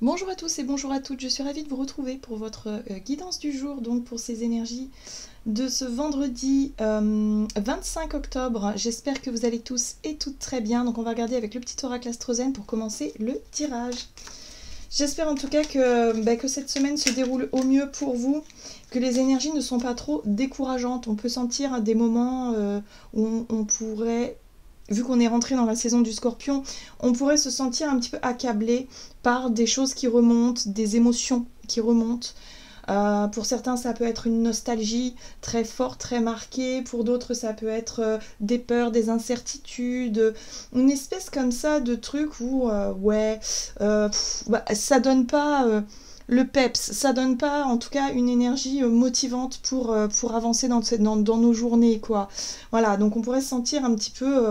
Bonjour à tous et bonjour à toutes, je suis ravie de vous retrouver pour votre guidance du jour, donc pour ces énergies de ce vendredi 25 octobre. J'espère que vous allez tous et toutes très bien, donc on va regarder avec le petit oracle astrozène pour commencer le tirage. J'espère en tout cas que cette semaine se déroule au mieux pour vous, que les énergies ne sont pas trop décourageantes. On peut sentir des moments où on pourrait... Vu qu'on est rentré dans la saison du Scorpion, on pourrait se sentir un petit peu accablé par des choses qui remontent, des émotions qui remontent. Pour certains, ça peut être une nostalgie très forte, très marquée. Pour d'autres, ça peut être des peurs, des incertitudes. Une espèce comme ça de truc où, ça donne pas... le peps, ça donne pas en tout cas une énergie motivante pour avancer dans nos journées, quoi. Voilà, donc on pourrait se sentir un petit peu,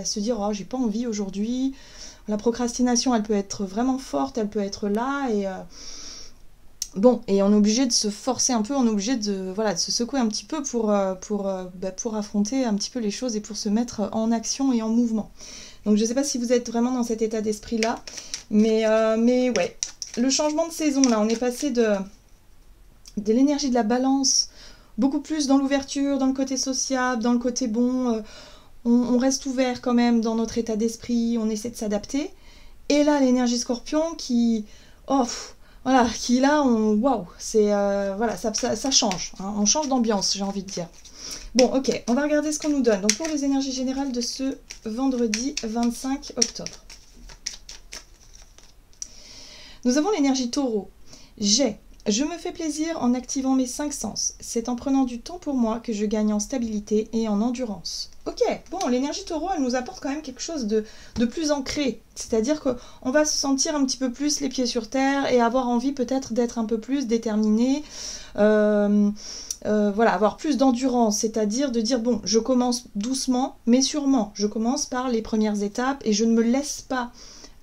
se dire, oh, j'ai pas envie aujourd'hui. La procrastination, elle peut être vraiment forte, elle peut être là, et bon, et on est obligé de se forcer un peu, on est obligé de se secouer un petit peu pour affronter un petit peu les choses et pour se mettre en action et en mouvement. Donc je sais pas si vous êtes vraiment dans cet état d'esprit-là, mais ouais. Le changement de saison, là, on est passé de l'énergie de la balance, beaucoup plus dans l'ouverture, dans le côté sociable, dans le côté bon, on reste ouvert quand même dans notre état d'esprit, on essaie de s'adapter. Et là, l'énergie scorpion qui, qui là, waouh, c'est, ça change, hein, on change d'ambiance, j'ai envie de dire. Bon, ok, on va regarder ce qu'on nous donne. Donc pour les énergies générales de ce vendredi 25 octobre. Nous avons l'énergie taureau. Je me fais plaisir en activant mes 5 sens. C'est en prenant du temps pour moi que je gagne en stabilité et en endurance. Ok, bon, l'énergie taureau, elle nous apporte quand même quelque chose de plus ancré. C'est-à-dire qu'on va se sentir un petit peu plus les pieds sur terre et avoir envie peut-être d'être un peu plus déterminé. Avoir plus d'endurance, c'est-à-dire de dire, bon, je commence doucement, mais sûrement. Je commence par les premières étapes et je ne me laisse pas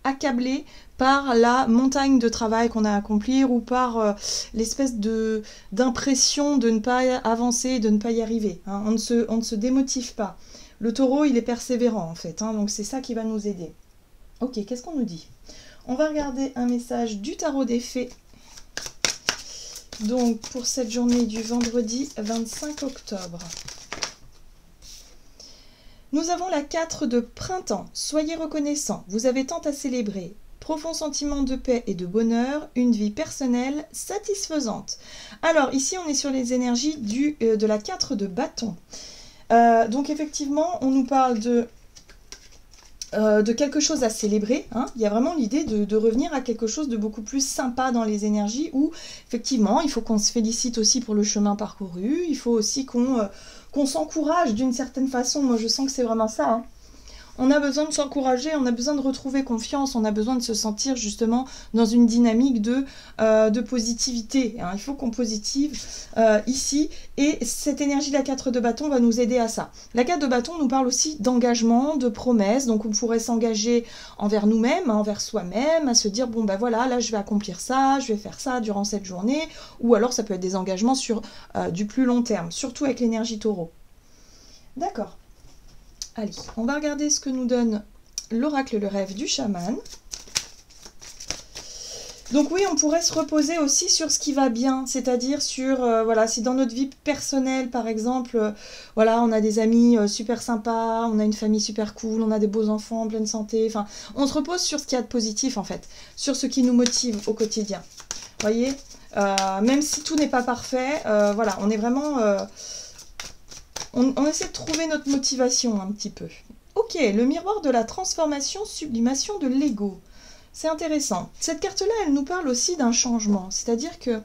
accabler par la montagne de travail qu'on a à accomplir ou par l'espèce d'impression de ne pas avancer, de ne pas y arriver. Hein. On ne se démotive pas. Le taureau, il est persévérant en fait, hein, donc c'est ça qui va nous aider. Ok, qu'est-ce qu'on nous dit? On va regarder un message du tarot des fées. Donc pour cette journée du vendredi 25 octobre. Nous avons la 4 de printemps. Soyez reconnaissants, vous avez tant à célébrer. Profond sentiment de paix et de bonheur, une vie personnelle satisfaisante. Alors ici on est sur les énergies de la 4 de bâton. Donc effectivement on nous parle de quelque chose à célébrer, hein. Il y a vraiment l'idée de revenir à quelque chose de beaucoup plus sympa dans les énergies où effectivement il faut qu'on se félicite aussi pour le chemin parcouru, il faut aussi qu'on s'encourage d'une certaine façon. Moi je sens que c'est vraiment ça, hein. On a besoin de s'encourager, on a besoin de retrouver confiance, on a besoin de se sentir justement dans une dynamique de positivité. Hein. Il faut qu'on positive ici, et cette énergie de la 4 de bâton va nous aider à ça. La 4 de bâton nous parle aussi d'engagement, de promesses, donc on pourrait s'engager envers nous-mêmes, envers soi-même, à se dire, bon ben voilà, là je vais accomplir ça, je vais faire ça durant cette journée, ou alors ça peut être des engagements sur du plus long terme, surtout avec l'énergie taureau. D'accord. Allez, on va regarder ce que nous donne l'oracle le rêve du chaman. Donc oui, on pourrait se reposer aussi sur ce qui va bien, c'est-à-dire sur, si dans notre vie personnelle, par exemple, on a des amis super sympas, on a une famille super cool, on a des beaux enfants en pleine santé, enfin, on se repose sur ce qu'il y a de positif, en fait, sur ce qui nous motive au quotidien. Vous voyez, même si tout n'est pas parfait, on est vraiment... On essaie de trouver notre motivation un petit peu. Ok, le miroir de la transformation, sublimation de l'ego. C'est intéressant. Cette carte-là, elle nous parle aussi d'un changement. C'est-à-dire que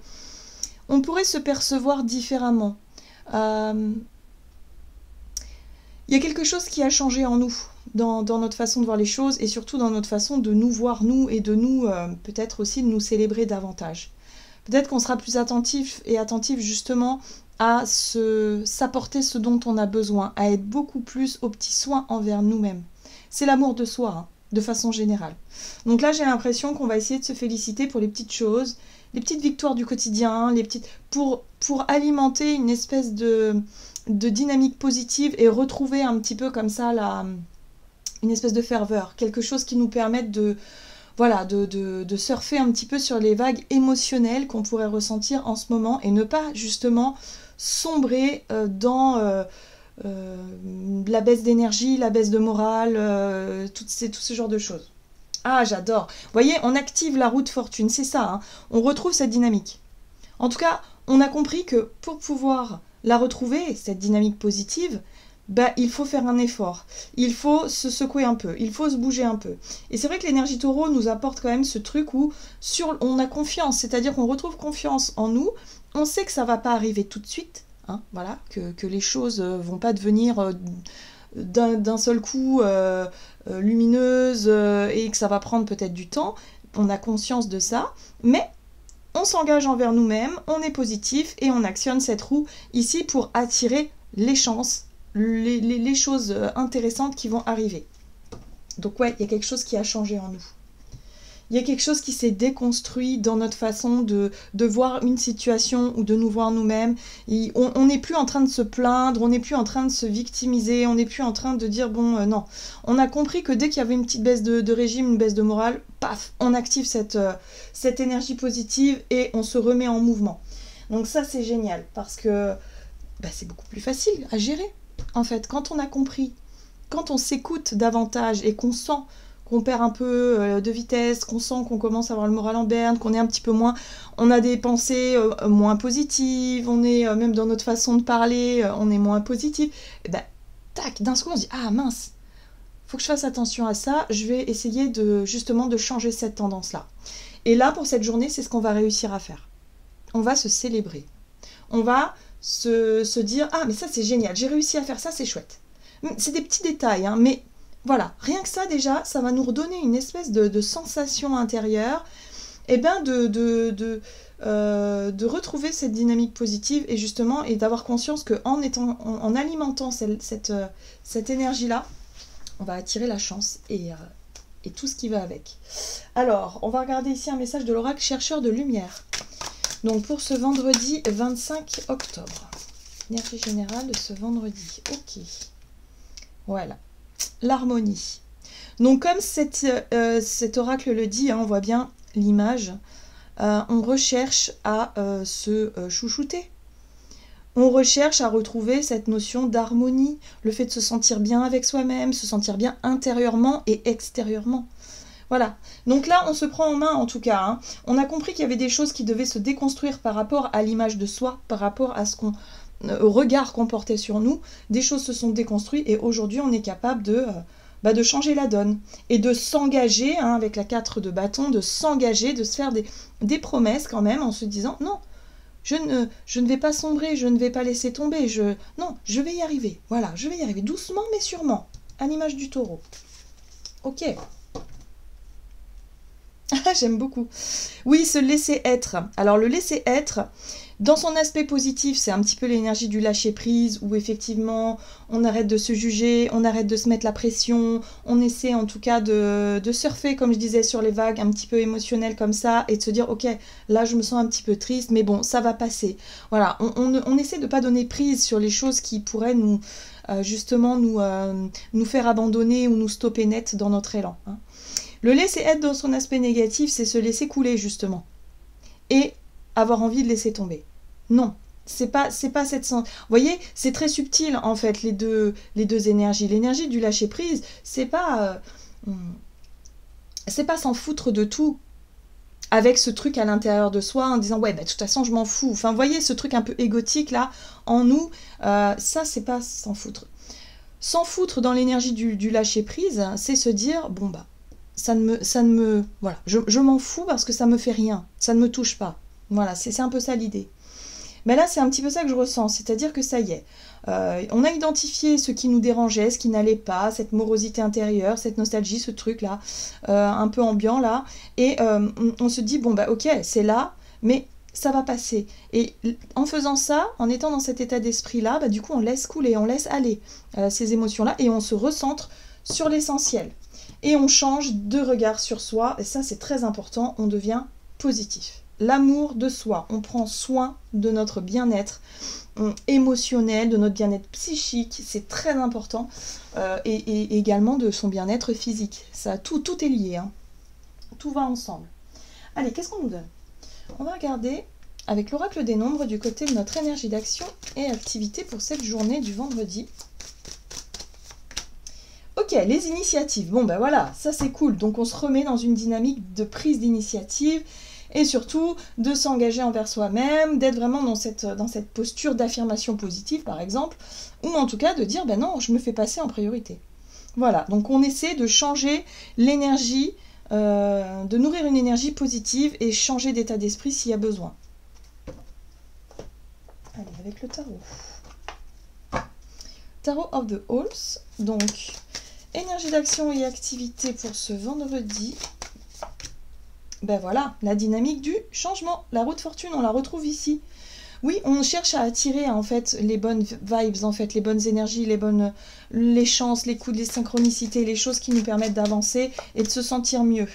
on pourrait se percevoir différemment. Il y a quelque chose qui a changé en nous, dans notre façon de voir les choses, et surtout dans notre façon de nous voir, nous, et de nous, peut-être aussi de nous célébrer davantage. Peut-être qu'on sera plus attentif justement à s'apporter ce dont on a besoin, à être beaucoup plus aux petits soins envers nous-mêmes. C'est l'amour de soi, hein, de façon générale. Donc là, j'ai l'impression qu'on va essayer de se féliciter pour les petites choses, les petites victoires du quotidien, pour alimenter une espèce de dynamique positive et retrouver un petit peu comme ça une espèce de ferveur, quelque chose qui nous permette de voilà, de surfer un petit peu sur les vagues émotionnelles qu'on pourrait ressentir en ce moment et ne pas justement sombrer dans la baisse d'énergie, la baisse de morale, tout ce genre de choses. Ah, j'adore. Vous voyez, on active la roue de fortune, c'est ça, hein. On retrouve cette dynamique. En tout cas, on a compris que pour pouvoir la retrouver, cette dynamique positive, bah, il faut faire un effort, il faut se secouer un peu, il faut se bouger un peu. Et c'est vrai que l'énergie taureau nous apporte quand même ce truc où on a confiance, c'est-à-dire qu'on retrouve confiance en nous, on sait que ça ne va pas arriver tout de suite, hein, voilà, que les choses ne vont pas devenir d'un seul coup lumineuses et que ça va prendre peut-être du temps, on a conscience de ça, mais on s'engage envers nous-mêmes, on est positif et on actionne cette roue ici pour attirer les chances, les choses intéressantes qui vont arriver. Donc ouais, il y a quelque chose qui a changé en nous. Il y a quelque chose qui s'est déconstruit dans notre façon de voir une situation ou de nous voir nous-mêmes. On n'est plus en train de se plaindre, on n'est plus en train de se victimiser, on n'est plus en train de dire bon non. On a compris que dès qu'il y avait une petite baisse de régime, une baisse de morale, paf, on active cette énergie positive et on se remet en mouvement. Donc ça c'est génial parce que bah, c'est beaucoup plus facile à gérer. En fait, quand on a compris, quand on s'écoute davantage et qu'on sent qu'on perd un peu de vitesse, qu'on sent qu'on commence à avoir le moral en berne, qu'on est un petit peu moins, on a des pensées moins positives, on est même dans notre façon de parler, on est moins positif, et ben tac, d'un coup on se dit ah mince, faut que je fasse attention à ça, je vais essayer justement de changer cette tendance-là. Et là pour cette journée, c'est ce qu'on va réussir à faire. On va se célébrer. On va se dire ah mais ça c'est génial, j'ai réussi à faire ça, c'est chouette. C'est des petits détails, hein, mais voilà, rien que ça déjà, ça va nous redonner une espèce de sensation intérieure, et ben de retrouver cette dynamique positive et justement et d'avoir conscience en alimentant cette énergie-là, on va attirer la chance et tout ce qui va avec. Alors, on va regarder ici un message de l'oracle chercheur de lumière. Donc pour ce vendredi 25 octobre, énergie générale de ce vendredi. Ok, voilà. L'harmonie. Donc comme cet oracle le dit, hein, on voit bien l'image, on recherche à se chouchouter. On recherche à retrouver cette notion d'harmonie, le fait de se sentir bien avec soi-même, se sentir bien intérieurement et extérieurement. Voilà. Donc là, on se prend en main en tout cas. Hein. On a compris qu'il y avait des choses qui devaient se déconstruire par rapport à l'image de soi, par rapport à au regard qu'on portait sur nous. Des choses se sont déconstruites et aujourd'hui, on est capable de changer la donne et de s'engager, hein, avec la 4 de bâton, de s'engager, de se faire des promesses quand même en se disant non, je ne vais pas sombrer, je ne vais pas laisser tomber, non, je vais y arriver. Voilà, je vais y arriver doucement mais sûrement, à l'image du taureau. Ok. J'aime beaucoup. Oui, se laisser être. Alors le laisser être, dans son aspect positif, c'est un petit peu l'énergie du lâcher prise, où effectivement on arrête de se juger, on arrête de se mettre la pression, on essaie en tout cas de surfer, comme je disais, sur les vagues un petit peu émotionnelles comme ça, et de se dire ok, là je me sens un petit peu triste, mais bon, ça va passer. Voilà, on essaie de ne pas donner prise sur les choses qui pourraient justement nous faire abandonner ou nous stopper net dans notre élan. Hein. Le laisser être dans son aspect négatif, c'est se laisser couler justement. Et avoir envie de laisser tomber. Non, c'est pas cette sens. Vous voyez, c'est très subtil en fait les deux énergies. L'énergie du lâcher prise, c'est pas s'en foutre de tout avec ce truc à l'intérieur de soi en disant ouais bah de toute façon je m'en fous. Enfin vous voyez ce truc un peu égotique là en nous, ça c'est pas s'en foutre. S'en foutre dans l'énergie du lâcher prise, c'est se dire bon bah voilà, je m'en fous parce que ça me fait rien, ça ne me touche pas. Voilà, c'est un peu ça l'idée. Mais là, c'est un petit peu ça que je ressens, c'est-à-dire que ça y est, on a identifié ce qui nous dérangeait, ce qui n'allait pas, cette morosité intérieure, cette nostalgie, ce truc-là, un peu ambiant là, et on se dit, bon bah ok, c'est là, mais ça va passer. Et en faisant ça, en étant dans cet état d'esprit-là, bah, du coup, on laisse couler, on laisse aller ces émotions-là, et on se recentre sur l'essentiel. Et on change de regard sur soi, et ça c'est très important, on devient positif. L'amour de soi, on prend soin de notre bien-être émotionnel, de notre bien-être psychique, c'est très important, et également de son bien-être physique. Ça, tout est lié, hein. tout va ensemble. Allez, qu'est-ce qu'on nous donne? On va regarder avec l'oracle des nombres du côté de notre énergie d'action et activité pour cette journée du vendredi. Ok, les initiatives. Bon, ben voilà, ça c'est cool. Donc on se remet dans une dynamique de prise d'initiative et surtout de s'engager envers soi-même, d'être vraiment dans cette posture d'affirmation positive, par exemple, ou en tout cas de dire, ben non, je me fais passer en priorité. Voilà, donc on essaie de changer l'énergie, de nourrir une énergie positive et changer d'état d'esprit s'il y a besoin. Allez, avec le tarot. Tarot of the Halls, donc énergie d'action et activité pour ce vendredi. Ben voilà, la dynamique du changement. La roue de fortune, on la retrouve ici. Oui, on cherche à attirer en fait les bonnes vibes, en fait, les bonnes énergies, les chances, les coups, les synchronicités, les choses qui nous permettent d'avancer et de se sentir mieux.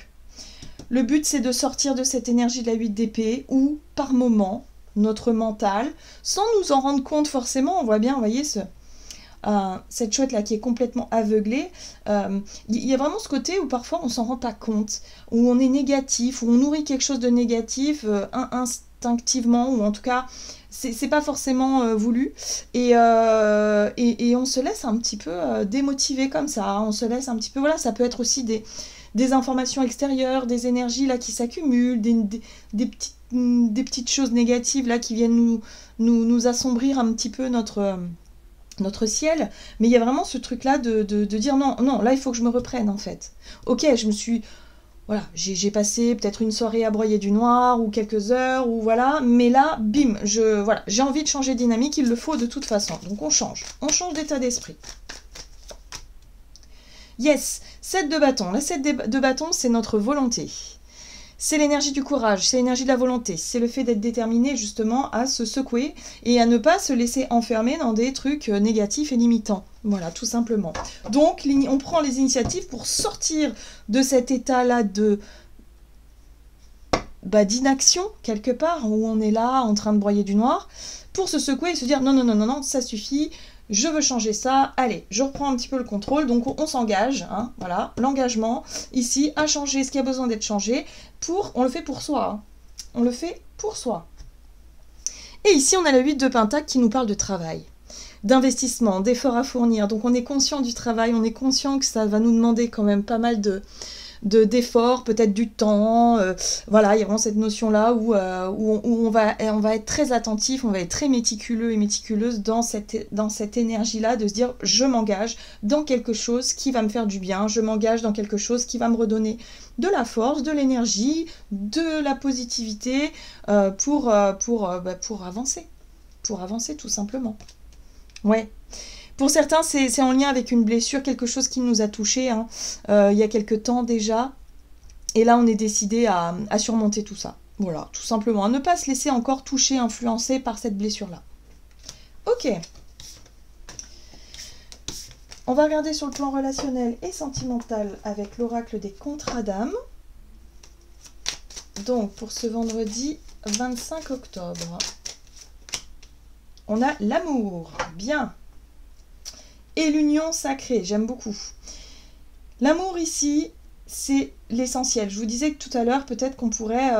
Le but, c'est de sortir de cette énergie de la 8 d'épée où, par moment, notre mental, sans nous en rendre compte forcément, on voit bien, vous voyez, cette chouette-là qui est complètement aveuglée, il y a vraiment ce côté où parfois on s'en rend pas compte, où on est négatif, où on nourrit quelque chose de négatif instinctivement, ou en tout cas, c'est pas forcément voulu, et on se laisse un petit peu démotiver comme ça, hein. On se laisse un petit peu, voilà, ça peut être aussi des informations extérieures, des énergies là qui s'accumulent, des petites choses négatives là qui viennent nous assombrir un petit peu notre ciel, mais il y a vraiment ce truc là de dire non, là il faut que je me reprenne en fait. Ok, voilà, j'ai passé peut-être une soirée à broyer du noir ou quelques heures ou voilà, mais là, bim, voilà, j'ai envie de changer de dynamique, il le faut de toute façon. Donc on change d'état d'esprit. Yes, 7 de bâton. La 7 de bâton, c'est notre volonté. C'est l'énergie du courage, c'est l'énergie de la volonté. C'est le fait d'être déterminé justement à se secouer et à ne pas se laisser enfermer dans des trucs négatifs et limitants. Voilà, tout simplement. Donc, on prend les initiatives pour sortir de cet état-là d'inaction, quelque part, où on est là en train de broyer du noir, pour se secouer et se dire non, ça suffit. Je veux changer ça, allez, je reprends un petit peu le contrôle, donc on s'engage, hein, voilà, l'engagement, ici, à changer ce qui a besoin d'être changé, on le fait pour soi, hein. On le fait pour soi. Et ici, on a la 8 de Pentacle qui nous parle de travail, d'investissement, d'efforts à fournir, donc on est conscient du travail, on est conscient que ça va nous demander quand même pas mal d'efforts, peut-être du temps, voilà, il y a vraiment cette notion-là où on va être très attentif, on va être très méticuleux et méticuleuse dans cette énergie-là de se dire je m'engage dans quelque chose qui va me faire du bien, je m'engage dans quelque chose qui va me redonner de la force, de l'énergie, de la positivité pour avancer tout simplement. Ouais. Pour certains, c'est en lien avec une blessure, quelque chose qui nous a touchés hein, il y a quelque temps déjà. Et là, on est décidé à surmonter tout ça. Voilà, tout simplement. À ne pas se laisser encore toucher, influencer par cette blessure-là. Ok. On va regarder sur le plan relationnel et sentimental avec l'oracle des contrats d'âme. Donc, pour ce vendredi 25 octobre. On a l'amour. Bien. Et l'union sacrée, j'aime beaucoup. L'amour ici, c'est l'essentiel. Je vous disais que tout à l'heure, peut-être qu'on pourrait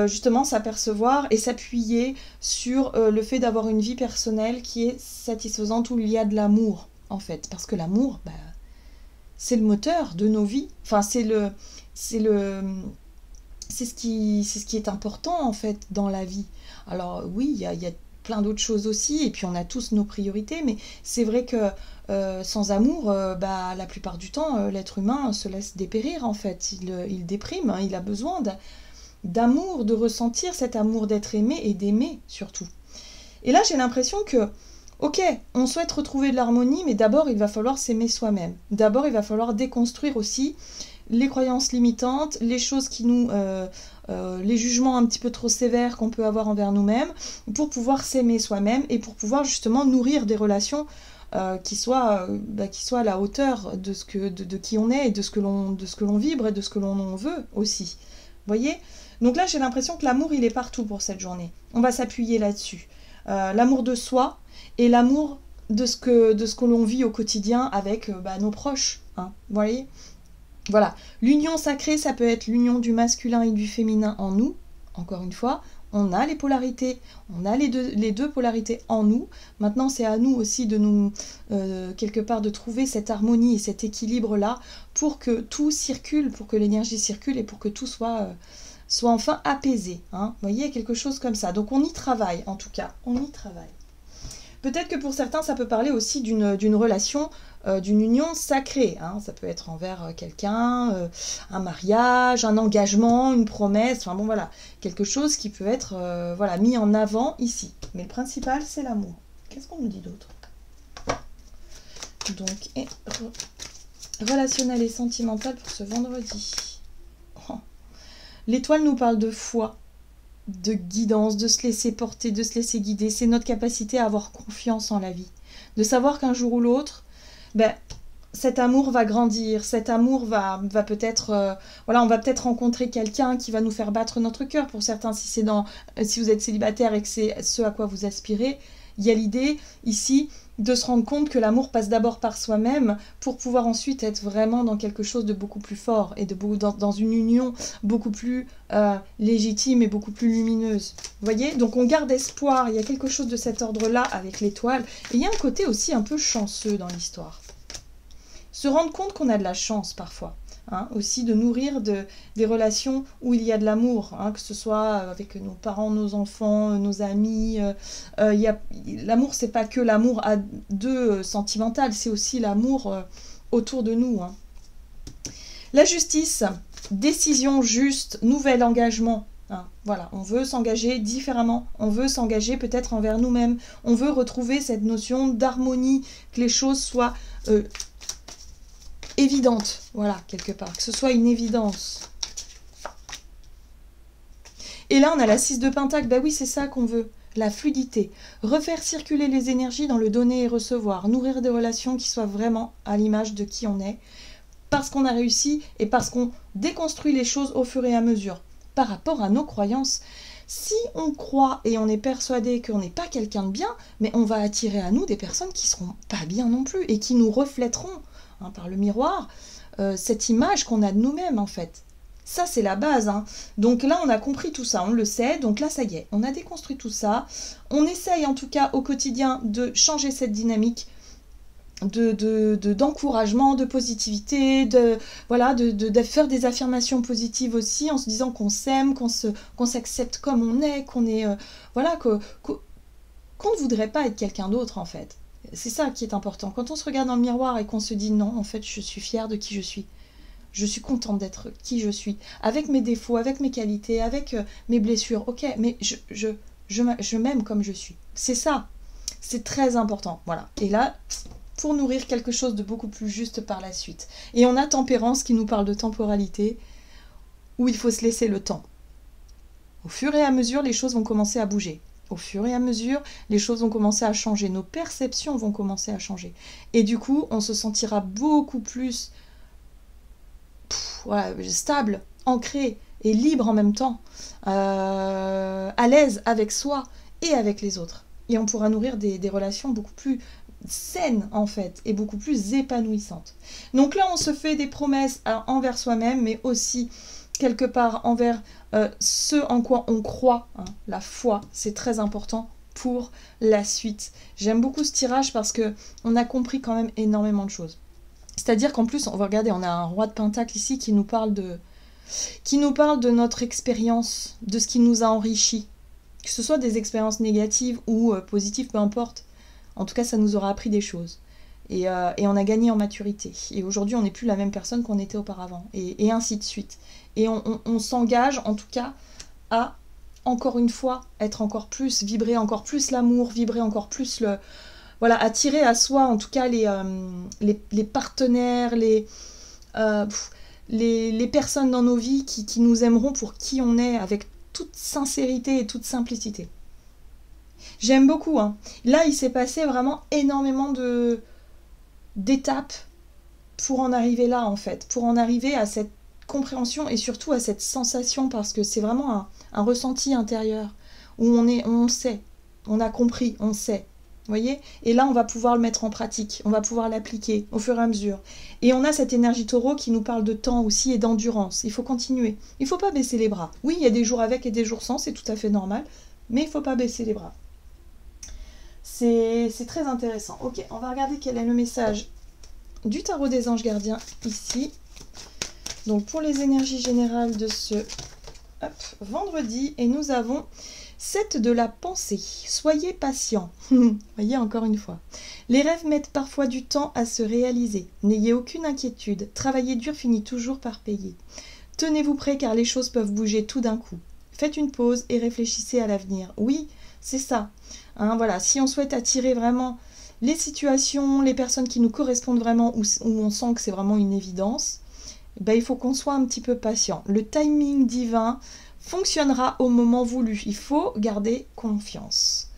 justement s'apercevoir et s'appuyer sur le fait d'avoir une vie personnelle qui est satisfaisante, où il y a de l'amour, en fait. Parce que l'amour, c'est le moteur de nos vies. Enfin, c'est ce qui est important, en fait, dans la vie. Alors, oui, il y a plein d'autres choses aussi, et puis on a tous nos priorités, mais c'est vrai que sans amour, la plupart du temps, l'être humain se laisse dépérir en fait, il déprime, hein, il a besoin d'amour, de ressentir cet amour, d'être aimé et d'aimer surtout. Et là j'ai l'impression que, ok, on souhaite retrouver de l'harmonie, mais d'abord il va falloir s'aimer soi-même, d'abord il va falloir déconstruire aussi les croyances limitantes, les choses qui les jugements un petit peu trop sévères qu'on peut avoir envers nous-mêmes, pour pouvoir s'aimer soi-même et pour pouvoir justement nourrir des relations qui soient à la hauteur de qui on est et de ce que l'on vibre et de ce que l'on veut aussi. Vous voyez ? Donc là, j'ai l'impression que l'amour, il est partout pour cette journée. On va s'appuyer là-dessus. L'amour de soi et l'amour de ce que l'on vit au quotidien avec nos proches. Hein, vous voyez ? Voilà, l'union sacrée, ça peut être l'union du masculin et du féminin en nous. Encore une fois, on a les polarités, on a les deux polarités en nous. Maintenant, c'est à nous aussi de nous, quelque part, de trouver cette harmonie et cet équilibre-là pour que tout circule, pour que l'énergie circule et pour que tout soit enfin apaisé. Hein. Vous voyez, quelque chose comme ça. Donc on y travaille, en tout cas, on y travaille. Peut-être que pour certains, ça peut parler aussi d'une relation, d'une union sacrée. Hein. Ça peut être envers quelqu'un, un mariage, un engagement, une promesse. Enfin bon, voilà, quelque chose qui peut être voilà, mis en avant ici. Mais le principal, c'est l'amour. Qu'est-ce qu'on nous dit d'autre? Donc, relationnel et sentimental pour ce vendredi. Oh. L'étoile nous parle de foi, de guidance, de se laisser porter, de se laisser guider. C'est notre capacité à avoir confiance en la vie. De savoir qu'un jour ou l'autre, ben, cet amour va grandir, cet amour va peut-être... voilà, on va peut-être rencontrer quelqu'un qui va nous faire battre notre cœur. Pour certains, si vous êtes célibataire et que c'est ce à quoi vous aspirez, il y a l'idée ici de se rendre compte que l'amour passe d'abord par soi-même pour pouvoir ensuite être vraiment dans quelque chose de beaucoup plus fort et dans une union beaucoup plus légitime et beaucoup plus lumineuse. Vous voyez? Donc on garde espoir, il y a quelque chose de cet ordre-là avec l'étoile. Et il y a un côté aussi un peu chanceux dans l'histoire. Se rendre compte qu'on a de la chance parfois. Hein, aussi de nourrir des relations où il y a de l'amour, hein, que ce soit avec nos parents, nos enfants, nos amis. L'amour, c'est pas que l'amour à deux sentimental, c'est aussi l'amour autour de nous. Hein. La justice, décision juste, nouvel engagement. Hein, voilà, on veut s'engager différemment, on veut s'engager peut-être envers nous-mêmes, on veut retrouver cette notion d'harmonie, que les choses soient... évidente, voilà, quelque part, que ce soit une évidence. Et là, on a la 6 de Pentacle, bah oui, c'est ça qu'on veut, la fluidité. Refaire circuler les énergies dans le donner et recevoir, nourrir des relations qui soient vraiment à l'image de qui on est, parce qu'on a réussi et parce qu'on déconstruit les choses au fur et à mesure, par rapport à nos croyances. Si on croit et on est persuadé qu'on n'est pas quelqu'un de bien, mais on va attirer à nous des personnes qui seront pas bien non plus et qui nous reflèteront par le miroir, cette image qu'on a de nous-mêmes en fait. Ça c'est la base. Hein. Donc là on a compris tout ça, on le sait, donc là ça y est, on a déconstruit tout ça. On essaye en tout cas au quotidien de changer cette dynamique d'encouragement, de positivité, de faire des affirmations positives aussi en se disant qu'on s'aime, qu'on s'accepte comme on est, qu'on est qu'on ne voudrait pas être quelqu'un d'autre en fait. C'est ça qui est important. Quand on se regarde dans le miroir et qu'on se dit non, en fait, je suis fière de qui je suis. Je suis contente d'être qui je suis. Avec mes défauts, avec mes qualités, avec mes blessures. Ok, mais je m'aime comme je suis. C'est ça. C'est très important. Voilà. Et là, pour nourrir quelque chose de beaucoup plus juste par la suite. Et on a Tempérance qui nous parle de temporalité, où il faut se laisser le temps. Au fur et à mesure, les choses vont commencer à bouger. Au fur et à mesure, les choses vont commencer à changer, nos perceptions vont commencer à changer. Et du coup, on se sentira beaucoup plus stable, ancré et libre en même temps, à l'aise avec soi et avec les autres. Et on pourra nourrir des relations beaucoup plus saines en fait, et beaucoup plus épanouissantes. Donc là, on se fait des promesses envers soi-même, mais aussi quelque part envers ce en quoi on croit, hein, la foi, c'est très important pour la suite. J'aime beaucoup ce tirage parce que on a compris quand même énormément de choses. C'est-à-dire qu'en plus, on va regarder, on a un roi de Pentacle ici qui nous parle de notre expérience, de ce qui nous a enrichis. Que ce soit des expériences négatives ou positives, peu importe. En tout cas, ça nous aura appris des choses. Et on a gagné en maturité. Et aujourd'hui, on n'est plus la même personne qu'on était auparavant. Et ainsi de suite. Et on s'engage, en tout cas, à, encore une fois, être encore plus, vibrer encore plus l'amour, vibrer encore plus attirer à soi, en tout cas, les partenaires, les personnes dans nos vies qui nous aimeront pour qui on est, avec toute sincérité et toute simplicité. J'aime beaucoup. Hein. Là, il s'est passé vraiment énormément d'étapes pour en arriver là, en fait. Pour en arriver à cette compréhension et surtout à cette sensation, parce que c'est vraiment un ressenti intérieur où on sait, on a compris, on sait. voyez? Et là, on va pouvoir le mettre en pratique, on va pouvoir l'appliquer au fur et à mesure. Et on a cette énergie taureau qui nous parle de temps aussi et d'endurance. Il faut continuer. Il ne faut pas baisser les bras. Oui, il y a des jours avec et des jours sans, c'est tout à fait normal, mais il ne faut pas baisser les bras. C'est très intéressant. Ok, on va regarder quel est le message du tarot des anges gardiens ici. Donc pour les énergies générales de ce vendredi, et nous avons 7 de la pensée. Soyez patient. Voyez, encore une fois. Les rêves mettent parfois du temps à se réaliser. N'ayez aucune inquiétude. Travailler dur finit toujours par payer. Tenez-vous prêt car les choses peuvent bouger tout d'un coup. Faites une pause et réfléchissez à l'avenir. Oui, c'est ça. Hein, voilà, si on souhaite attirer vraiment les situations, les personnes qui nous correspondent vraiment, où on sent que c'est vraiment une évidence, ben, il faut qu'on soit un petit peu patient. Le timing divin fonctionnera au moment voulu. Il faut garder confiance.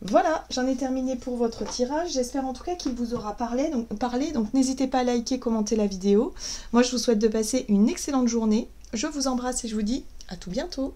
Voilà, j'en ai terminé pour votre tirage. J'espère en tout cas qu'il vous aura parlé. Donc n'hésitez pas à liker, commenter la vidéo. Moi, je vous souhaite de passer une excellente journée. Je vous embrasse et je vous dis à tout bientôt.